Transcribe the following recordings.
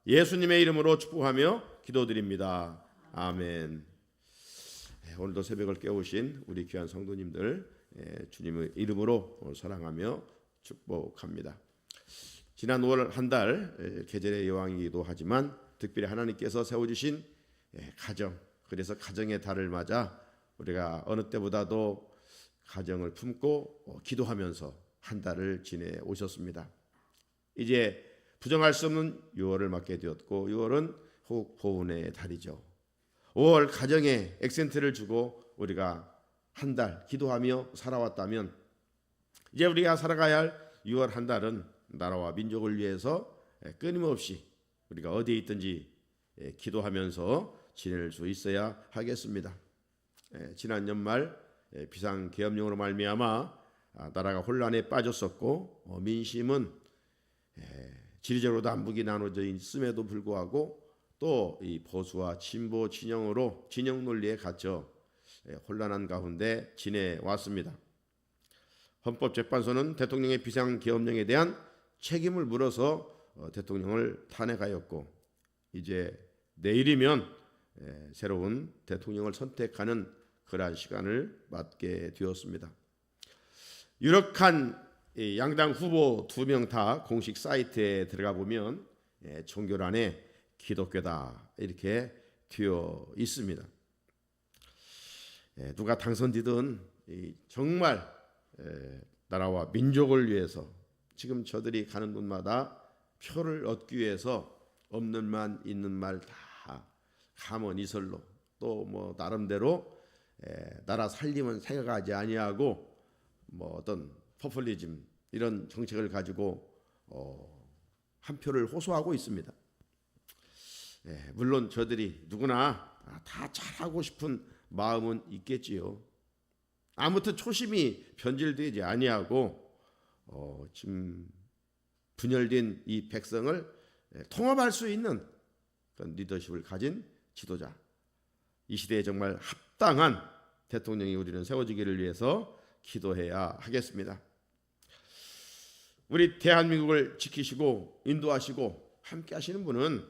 예수님의 이름으로 축복하며 기도드립니다. 아멘. 오늘도 새벽을 깨우신 우리 귀한 성도님들 주님의 이름으로 사랑하며 축복합니다. 지난 5월 한 달 계절의 여왕이기도 하지만 특별히 하나님께서 세워주신 가정, 그래서 가정의 달을 맞아 우리가 어느 때보다도 가정을 품고 기도하면서 한 달을 지내오셨습니다. 이제 부정할 수 없는 6월을 맞게 되었고 6월은 호국 보훈의 달이죠. 5월 가정에 액센트를 주고 우리가 한 달 기도하며 살아왔다면 이제 우리가 살아가야 할 6월 한 달은 나라와 민족을 위해서 끊임없이 우리가 어디에 있든지 기도하면서 지낼 수 있어야 하겠습니다. 지난 연말 비상계엄령으로 말미암아 나라가 혼란에 빠졌었고 민심은 지리적으로 남북이 나눠져 있음에도 불구하고 또 이 보수와 진보 진영으로 진영 논리에 갇혀 혼란한 가운데 지내왔습니다. 헌법재판소는 대통령의 비상계엄령에 대한 책임을 물어서 대통령을 탄핵하였고 이제 내일이면 새로운 대통령을 선택하는 그러한 시간을 맞게 되었습니다. 유력한 양당 후보 2명 다 공식 사이트에 들어가 보면 종교란에 기독교다 이렇게 되어 있습니다. 누가 당선되든 정말 나라와 민족을 위해서 지금 저들이 가는 곳마다 표를 얻기 위해서 없는 말 있는 말 다 가문이설로 또 뭐 나름대로 나라 살림은 생각하지 아니하고 뭐 어떤 포퓰리즘 이런 정책을 가지고 한 표를 호소하고 있습니다. 물론 저들이 누구나 다 잘하고 싶은 마음은 있겠지요. 아무튼 초심이 변질되지 아니하고 지금 분열된 이 백성을 통합할 수 있는 그런 리더십을 가진 지도자, 이 시대에 정말 합당한 대통령이 우리는 세워지기를 위해서 기도해야 하겠습니다. 우리 대한민국을 지키시고 인도하시고 함께 하시는 분은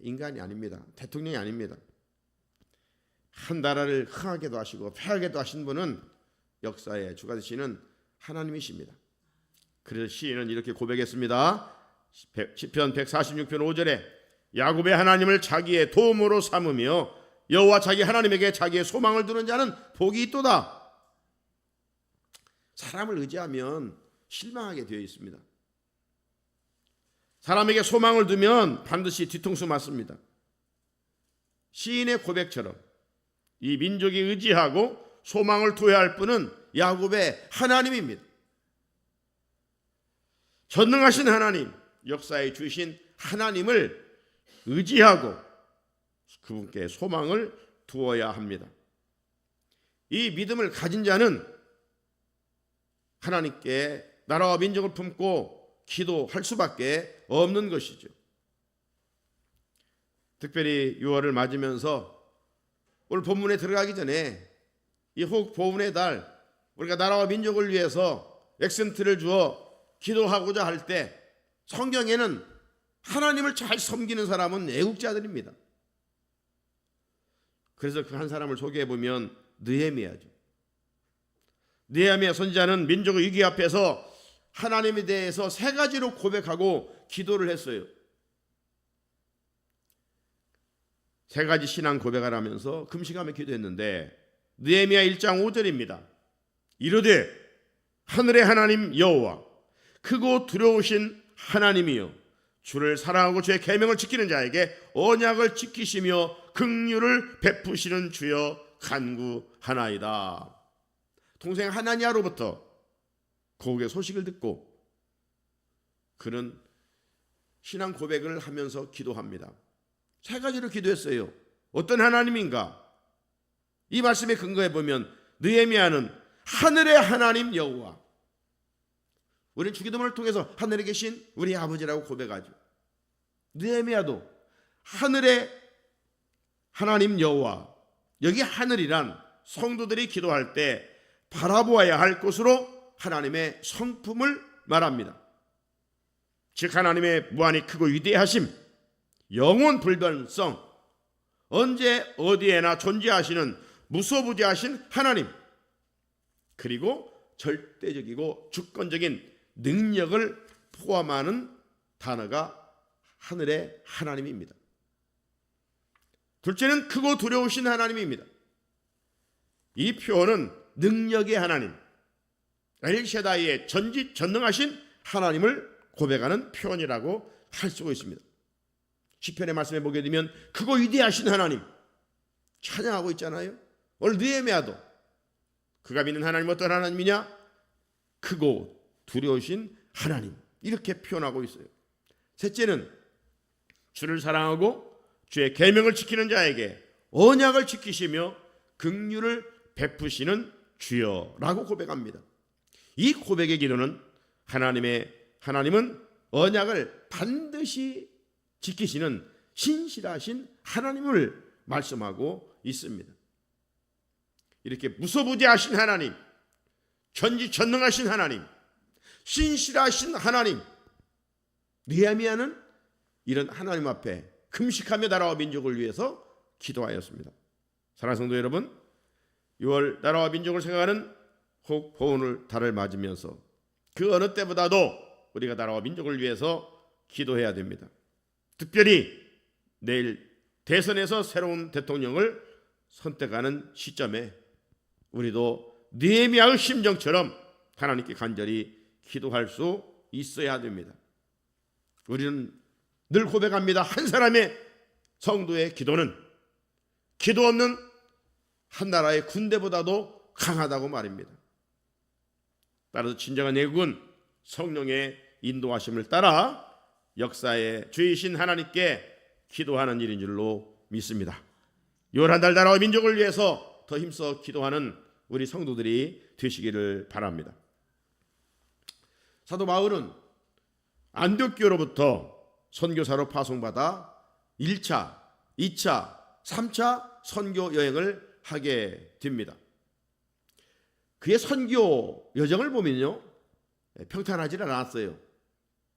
인간이 아닙니다. 대통령이 아닙니다. 한 나라를 흥하게도 하시고 패하게도 하신 분은 역사의 주가 되시는 하나님이십니다. 그래서 시인은 이렇게 고백했습니다. 시편 146편 5절에 야곱의 하나님을 자기의 도움으로 삼으며 여호와 자기 하나님에게 자기의 소망을 두는 자는 복이 있도다. 사람을 의지하면 실망하게 되어 있습니다. 사람에게 소망을 두면 반드시 뒤통수 맞습니다. 시인의 고백처럼 이 민족이 의지하고 소망을 두어야 할 분은 야곱의 하나님입니다. 전능하신 하나님, 역사에 주신 하나님을 의지하고 그분께 소망을 두어야 합니다. 이 믿음을 가진 자는 하나님께 나라와 민족을 품고 기도할 수밖에 없는 것이죠. 특별히 6월을 맞으면서 오늘 본문에 들어가기 전에 이 호국 보훈의 달 우리가 나라와 민족을 위해서 액센트를 주어 기도하고자 할 때 성경에는 하나님을 잘 섬기는 사람은 애국자들입니다. 그래서 그 한 사람을 소개해 보면 느헤미야죠. 느헤미야 선지자는 민족의 위기 앞에서 하나님에 대해서 3가지로 고백하고 기도를 했어요. 3가지 신앙 고백을 하면서 금식하며 기도했는데 느헤미야 1장 5절입니다. 이르되 하늘의 하나님 여호와 크고 두려우신 하나님이여 주를 사랑하고 주의 계명을 지키는 자에게 언약을 지키시며 긍휼을 베푸시는 주여 간구하나이다. 동생 하나니아로부터 고국의 소식을 듣고 그는 신앙 고백을 하면서 기도합니다. 3가지로 기도했어요. 어떤 하나님인가? 이 말씀에 근거해 보면 느헤미야는 하늘의 하나님 여호와, 우리는 주기도문을 통해서 하늘에 계신 우리 아버지라고 고백하죠. 느헤미야도 하늘의 하나님 여호와, 여기 하늘이란 성도들이 기도할 때 바라보아야 할 곳으로 하나님의 성품을 말합니다. 즉 하나님의 무한히 크고 위대하심, 영원 불변성, 언제 어디에나 존재하시는 무소부재하신 하나님, 그리고 절대적이고 주권적인 능력을 포함하는 단어가 하늘의 하나님입니다. 둘째는 크고 두려우신 하나님입니다. 이 표현은 능력의 하나님, 엘샤다이의 전지전능하신 하나님을 고백하는 표현이라고 할 수 있습니다. 시편의 말씀에 보게 되면 크고 위대하신 하나님 찬양하고 있잖아요. 오늘 느헤미야도 그가 믿는 하나님 어떤 하나님이냐? 크고 두려우신 하나님, 이렇게 표현하고 있어요. 셋째는 주를 사랑하고 주의 계명을 지키는 자에게 언약을 지키시며 긍휼을 베푸시는 주여라고 고백합니다. 이 고백의 기도는 하나님은 언약을 반드시 지키시는 신실하신 하나님을 말씀하고 있습니다. 이렇게 무소부재하신 하나님, 전지전능하신 하나님, 신실하신 하나님, 느헤미야는 이런 하나님 앞에 금식하며 나라와 민족을 위해서 기도하였습니다. 사랑하는 성도 여러분, 6월 나라와 민족을 생각하는 호흡호운을 달을 맞으면서 그 어느 때보다도 우리가 나라와 민족을 위해서 기도해야 됩니다. 특별히 내일 대선에서 새로운 대통령을 선택하는 시점에 우리도 느헤미야의 심정처럼 하나님께 간절히 기도할 수 있어야 됩니다. 우리는 늘 고백합니다. 한 사람의 성도의 기도는 기도 없는 한 나라의 군대보다도 강하다고 말입니다. 따라서 진정한 애국은 성령의 인도하심을 따라 역사의 주이신 하나님께 기도하는 일인 줄로 믿습니다. 6월 한 달 나라와 민족을 위해서 더 힘써 기도하는 우리 성도들이 되시기를 바랍니다. 사도 바울은 안디옥교로부터 선교사로 파송받아 1차, 2차, 3차 선교 여행을 하게 됩니다. 그의 선교 여정을 보면요, 평탄하지 않았어요.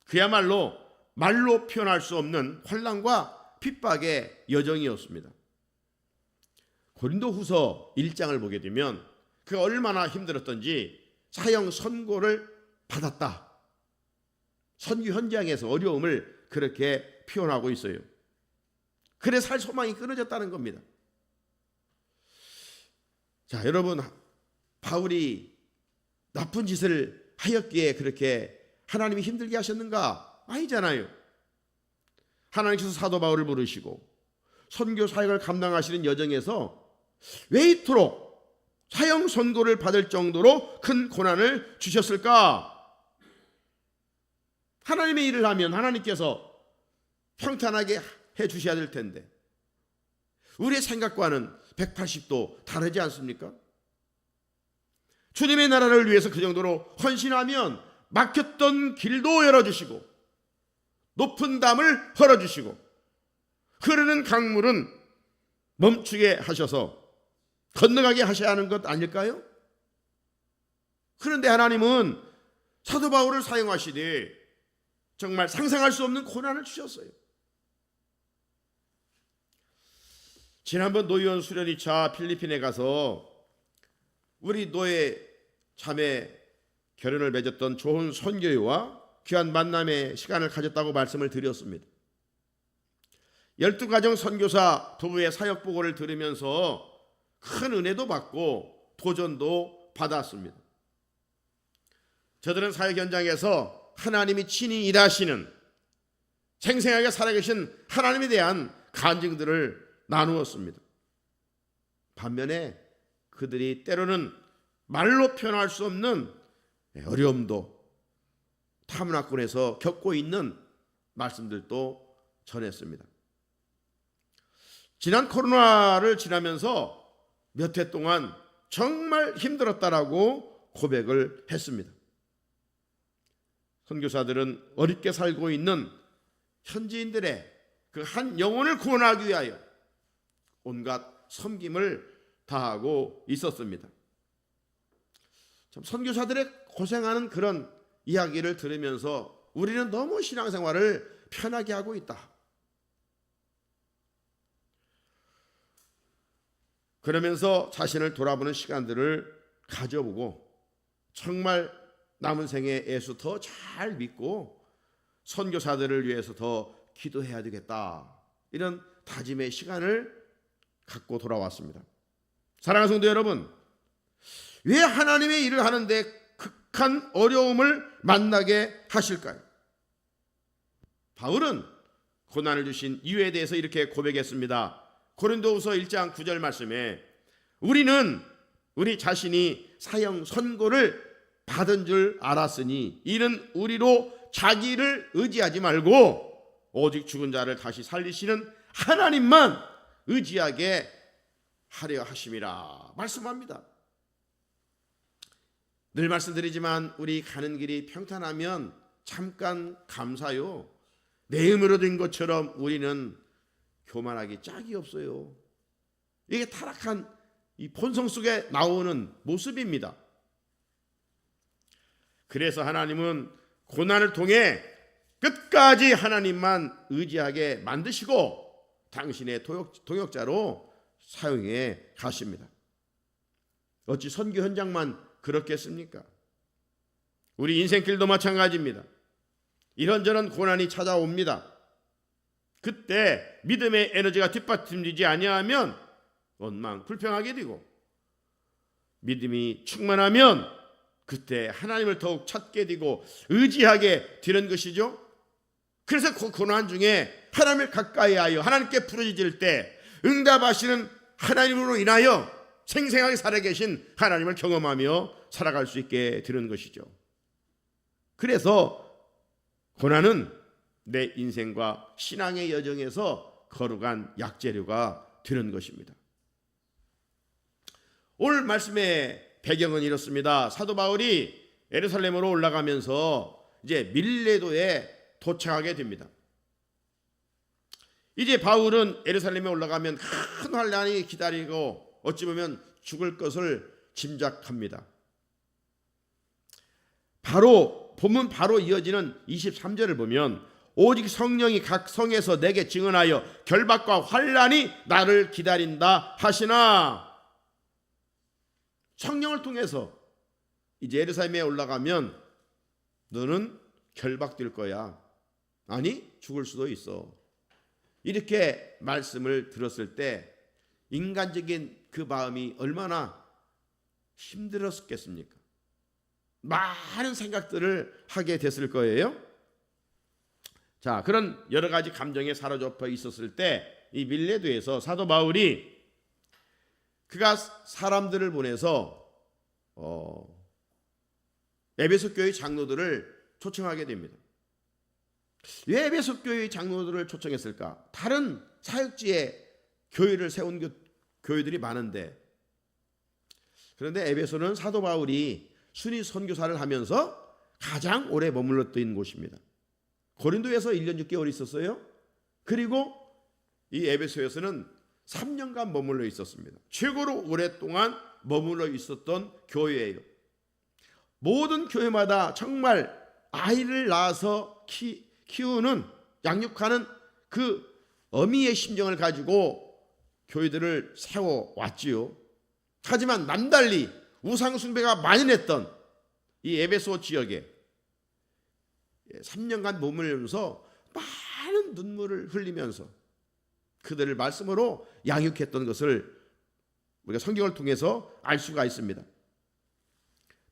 그야말로 말로 표현할 수 없는 환난과 핍박의 여정이었습니다. 고린도후서 1장을 보게 되면 그가 얼마나 힘들었던지 사형 선고를 받았다, 선교 현장에서 어려움을 그렇게 표현하고 있어요. 그래 살 소망이 끊어졌다는 겁니다. 자, 여러분, 바울이 나쁜 짓을 하였기에 그렇게 하나님이 힘들게 하셨는가? 아니잖아요. 하나님께서 사도 바울을 부르시고 선교 사역을 감당하시는 여정에서 왜 이토록 사형 선고를 받을 정도로 큰 고난을 주셨을까? 하나님의 일을 하면 하나님께서 평탄하게 해 주셔야 될 텐데 우리의 생각과는 180도 다르지 않습니까? 주님의 나라를 위해서 그 정도로 헌신하면 막혔던 길도 열어주시고 높은 담을 헐어주시고 흐르는 강물은 멈추게 하셔서 건너가게 하셔야 하는 것 아닐까요? 그런데 하나님은 사도 바울을 사용하시되 정말 상상할 수 없는 고난을 주셨어요. 지난번 노희원 수련 2차 필리핀에 가서 우리 노예 자매 결혼을 맺었던 좋은 선교유와 귀한 만남의 시간을 가졌다고 말씀을 드렸습니다. 12가정 선교사 부부의 사역 보고를 들으면서 큰 은혜도 받고 도전도 받았습니다. 저들은 사역 현장에서 하나님이 친히 일하시는 생생하게 살아계신 하나님에 대한 간증들을 나누었습니다. 반면에 그들이 때로는 말로 표현할 수 없는 어려움도 타문화권에서 겪고 있는 말씀들도 전했습니다. 지난 코로나를 지나면서 몇 해 동안 정말 힘들었다라고 고백을 했습니다. 선교사들은 어렵게 살고 있는 현지인들의 그 한 영혼을 구원하기 위하여 온갖 섬김을 다하고 있었습니다. 참 선교사들의 고생하는 그런 이야기를 들으면서 우리는 너무 신앙생활을 편하게 하고 있다. 그러면서 자신을 돌아보는 시간들을 가져보고 정말 남은 생에 예수 더 잘 믿고 선교사들을 위해서 더 기도해야 되겠다, 이런 다짐의 시간을 갖고 돌아왔습니다. 사랑하는 성도 여러분, 왜 하나님의 일을 하는데 극한 어려움을 만나게 하실까요? 바울은 고난을 주신 이유에 대해서 이렇게 고백했습니다. 고린도후서 1장 9절 말씀에 우리는 우리 자신이 사형 선고를 받은 줄 알았으니 이는 우리로 자기를 의지하지 말고 오직 죽은 자를 다시 살리시는 하나님만 의지하게 하려 하심이라 말씀합니다. 늘 말씀드리지만 우리 가는 길이 평탄하면 잠깐 감사요, 내 힘으로 된 것처럼 우리는 교만하기 짝이 없어요. 이게 타락한 이 본성 속에 나오는 모습입니다. 그래서 하나님은 고난을 통해 끝까지 하나님만 의지하게 만드시고 당신의 동역자로 사용해 가십니다. 어찌 선교 현장만 그렇겠습니까? 우리 인생길도 마찬가지입니다. 이런저런 고난이 찾아옵니다. 그때 믿음의 에너지가 뒷받침되지 아니하면 원망 불평하게 되고, 믿음이 충만하면 그때 하나님을 더욱 찾게 되고 의지하게 되는 것이죠. 그래서 그 고난 중에 하나님을 가까이 하여 하나님께 부르짖을 때 응답하시는 하나님으로 인하여 생생하게 살아계신 하나님을 경험하며 살아갈 수 있게 되는 것이죠. 그래서 고난은 내 인생과 신앙의 여정에서 거룩한 약재료가 되는 것입니다. 오늘 말씀의 배경은 이렇습니다. 사도 바울이 예루살렘으로 올라가면서 이제 밀레도에 도착하게 됩니다. 이제 바울은 예루살렘에 올라가면 큰 환란이 기다리고 어찌 보면 죽을 것을 짐작합니다. 본문 바로 이어지는 23절을 보면 오직 성령이 각 성에서 내게 증언하여 결박과 환란이 나를 기다린다 하시나, 성령을 통해서 이제 예루살렘에 올라가면 너는 결박될 거야. 아니, 죽을 수도 있어. 이렇게 말씀을 들었을 때 인간적인 그 마음이 얼마나 힘들었겠습니까? 많은 생각들을 하게 됐을 거예요. 자, 그런 여러 가지 감정에 사로잡혀 있었을 때 이 밀레도에서 사도 바울이 그가 사람들을 보내서 에베소 교회 장로들을 초청하게 됩니다. 왜 에베소 교회 장로들을 초청했을까? 다른 사역지에 교회를 세운 교회들이 많은데, 그런데 에베소는 사도 바울이 순위 선교사를 하면서 가장 오래 머물렀던 곳입니다. 고린도에서 1년 6개월 있었어요. 그리고 이 에베소에서는 3년간 머물러 있었습니다. 최고로 오랫동안 머물러 있었던 교회예요. 모든 교회마다 정말 아이를 낳아서 키우는, 양육하는 그 어미의 심정을 가지고 교회들을 세워왔지요. 하지만 남달리 우상숭배가 만연했던 이 에베소 지역에 3년간 머물면서 많은 눈물을 흘리면서 그들을 말씀으로 양육했던 것을 우리가 성경을 통해서 알 수가 있습니다.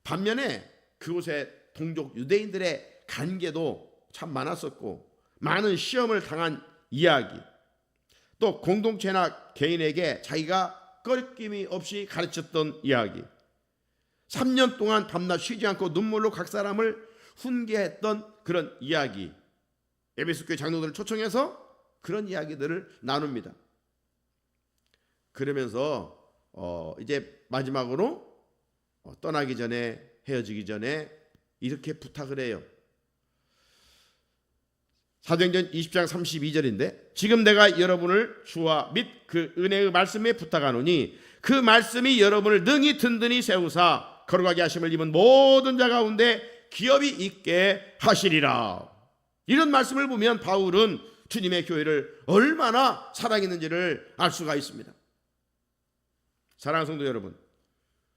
반면에 그곳에 동족 유대인들의 관계도 참 많았었고, 많은 시험을 당한 이야기, 또 공동체나 개인에게 자기가 꺼림낌이 없이 가르쳤던 이야기, 3년 동안 밤낮 쉬지 않고 눈물로 각 사람을 훈계했던 그런 이야기, 에베소 교회 장로들을 초청해서 그런 이야기들을 나눕니다. 그러면서 이제 마지막으로 떠나기 전에, 헤어지기 전에 이렇게 부탁을 해요. 사도행전 20장 32절인데 지금 내가 여러분을 주와 및 그 은혜의 말씀에 부탁하노니 그 말씀이 여러분을 능히 든든히 세우사 거룩하게 하심을 입은 모든 자 가운데 기업이 있게 하시리라. 이런 말씀을 보면 바울은 주님의 교회를 얼마나 사랑했는지를 알 수가 있습니다. 사랑하는 성도 여러분,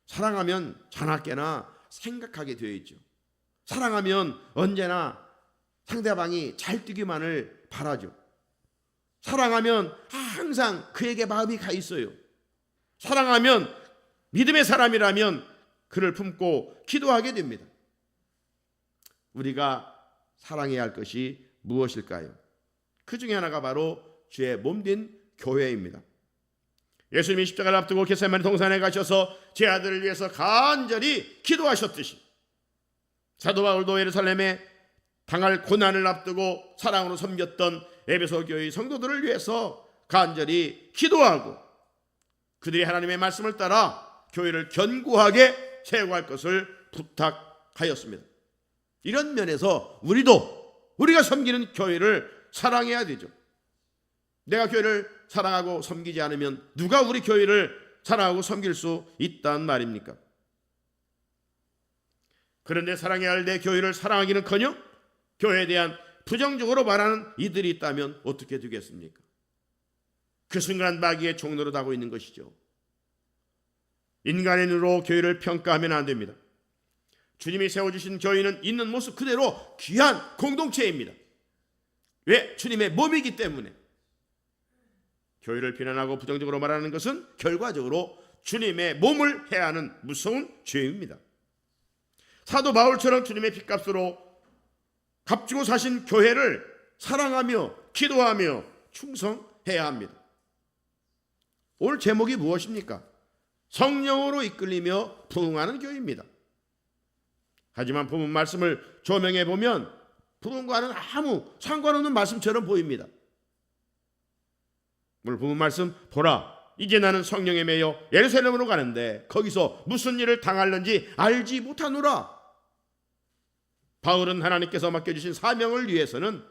사랑하면 자나깨나 생각하게 되어 있죠. 사랑하면 언제나 상대방이 잘 뛰기만을 바라죠. 사랑하면 항상 그에게 마음이 가 있어요. 사랑하면 믿음의 사람이라면 그를 품고 기도하게 됩니다. 우리가 사랑해야 할 것이 무엇일까요? 그 중에 하나가 바로 주의 몸된 교회입니다. 예수님이 십자가를 앞두고 겟세마네 동산에 가셔서 제 아들을 위해서 간절히 기도하셨듯이 사도 바울도 예루살렘에 당할 고난을 앞두고 사랑으로 섬겼던 에베소 교회 성도들을 위해서 간절히 기도하고 그들이 하나님의 말씀을 따라 교회를 견고하게 세워갈 것을 부탁하였습니다. 이런 면에서 우리가 섬기는 교회를 사랑해야 되죠. 내가 교회를 사랑하고 섬기지 않으면 누가 우리 교회를 사랑하고 섬길 수 있단 말입니까? 그런데 사랑해야 할 내 교회를 사랑하기는커녕 교회에 대한 부정적으로 말하는 이들이 있다면 어떻게 되겠습니까? 그 순간 마귀의 종로로 다고 있는 것이죠. 인간의 눈으로 교회를 평가하면 안 됩니다. 주님이 세워주신 교회는 있는 모습 그대로 귀한 공동체입니다. 왜? 주님의 몸이기 때문에. 교회를 비난하고 부정적으로 말하는 것은 결과적으로 주님의 몸을 해하는 무서운 죄입니다. 사도 바울처럼 주님의 핏값으로 값주고 사신 교회를 사랑하며 기도하며 충성해야 합니다. 오늘 제목이 무엇입니까? 성령으로 이끌리며 부흥하는 교회입니다. 하지만 본문 말씀을 조명해 보면 부흥과는 아무 상관없는 말씀처럼 보입니다. 오늘 본문 말씀 보라, 이제 나는 성령에 매여 예루살렘으로 가는데 거기서 무슨 일을 당할는지 알지 못하노라. 바울은 하나님께서 맡겨주신 사명을 위해서는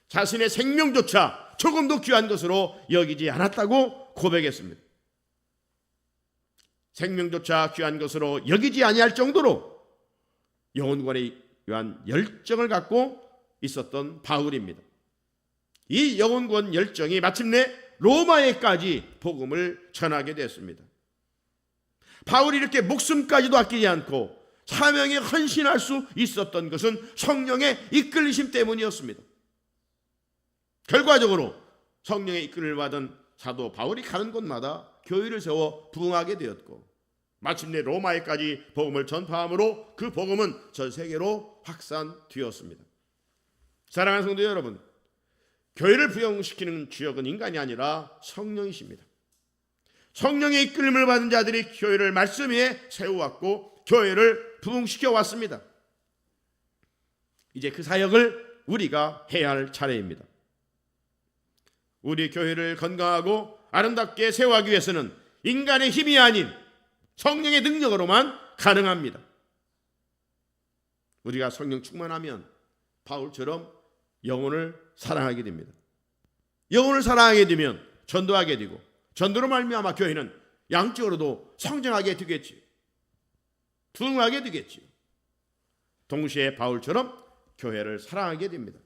자신의 생명조차 조금도 귀한 것으로 여기지 않았다고 고백했습니다. 생명조차 귀한 것으로 여기지 아니할 정도로 영혼권에 위한 열정을 갖고 있었던 바울입니다. 이 영혼권 열정이 마침내 로마에까지 복음을 전하게 됐습니다. 바울이 이렇게 목숨까지도 아끼지 않고 사명에 헌신할 수 있었던 것은 성령의 이끌리심 때문이었습니다. 결과적으로 성령의 이끌림을 받은 사도 바울이 가는 곳마다 교회를 세워 부흥하게 되었고 마침내 로마에까지 복음을 전파함으로 그 복음은 전 세계로 확산되었습니다. 사랑하는 성도 여러분, 교회를 부흥시키는 주역은 인간이 아니라 성령이십니다. 성령의 이끌림을 받은 자들이 교회를 말씀 위에 세워왔고 교회를 부흥시켜 왔습니다. 이제 그 사역을 우리가 해야 할 차례입니다. 우리 교회를 건강하고 아름답게 세워가기 위해서는 인간의 힘이 아닌 성령의 능력으로만 가능합니다. 우리가 성령 충만하면 바울처럼 영혼을 사랑하게 됩니다. 영혼을 사랑하게 되면 전도하게 되고 전도로 말미암아 교회는 양적으로도 성장하게 되겠지. 부흥하게 되겠지. 동시에 바울처럼 교회를 사랑하게 됩니다.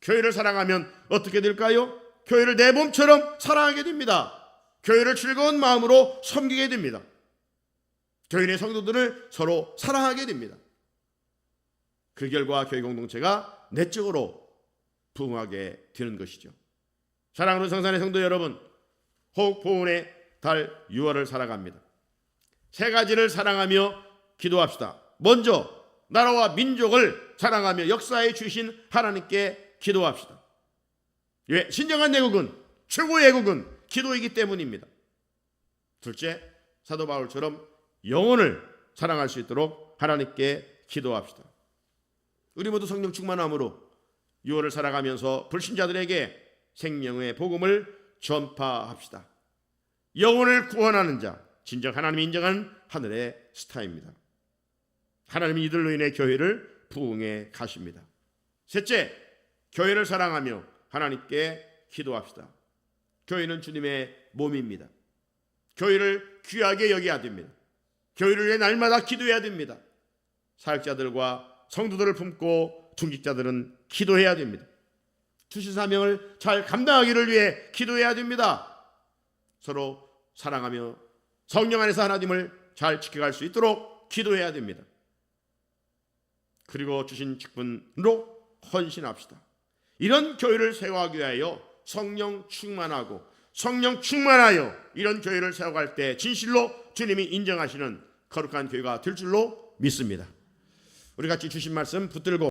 교회를 사랑하면 어떻게 될까요? 교회를 내 몸처럼 사랑하게 됩니다. 교회를 즐거운 마음으로 섬기게 됩니다. 교인의 성도들을 서로 사랑하게 됩니다. 그 결과 교회 공동체가 내적으로 부흥하게 되는 것이죠. 사랑하는 성산의 성도 여러분, 호흡보훈의 달 6월을 살아갑니다. 세 가지를 사랑하며 기도합시다. 먼저 나라와 민족을 사랑하며 역사해 주신 하나님께 기도합시다. 왜? 신정한 애국은, 최고의 애국은 기도이기 때문입니다. 둘째, 사도 바울처럼 영혼을 사랑할 수 있도록 하나님께 기도합시다. 우리 모두 성령 충만함으로 6월을 살아가면서 불신자들에게 생명의 복음을 전파합시다. 영혼을 구원하는 자, 진정 하나님이 인정한 하늘의 스타입니다. 하나님이 이들로 인해 교회를 부흥해 가십니다. 셋째, 교회를 사랑하며 하나님께 기도합시다. 교회는 주님의 몸입니다. 교회를 귀하게 여겨야 됩니다. 교회를 위해 날마다 기도해야 됩니다. 사역자들과 성도들을 품고 중직자들은 기도해야 됩니다. 주신 사명을 잘 감당하기를 위해 기도해야 됩니다. 서로 사랑하며 성령 안에서 하나님을 잘 지켜갈 수 있도록 기도해야 됩니다. 그리고 주신 직분으로 헌신합시다. 이런 교회를 세워가기 위하여 성령 충만하고 성령 충만하여 이런 교회를 세워갈 때 진실로 주님이 인정하시는 거룩한 교회가 될 줄로 믿습니다. 우리 같이 주신 말씀 붙들고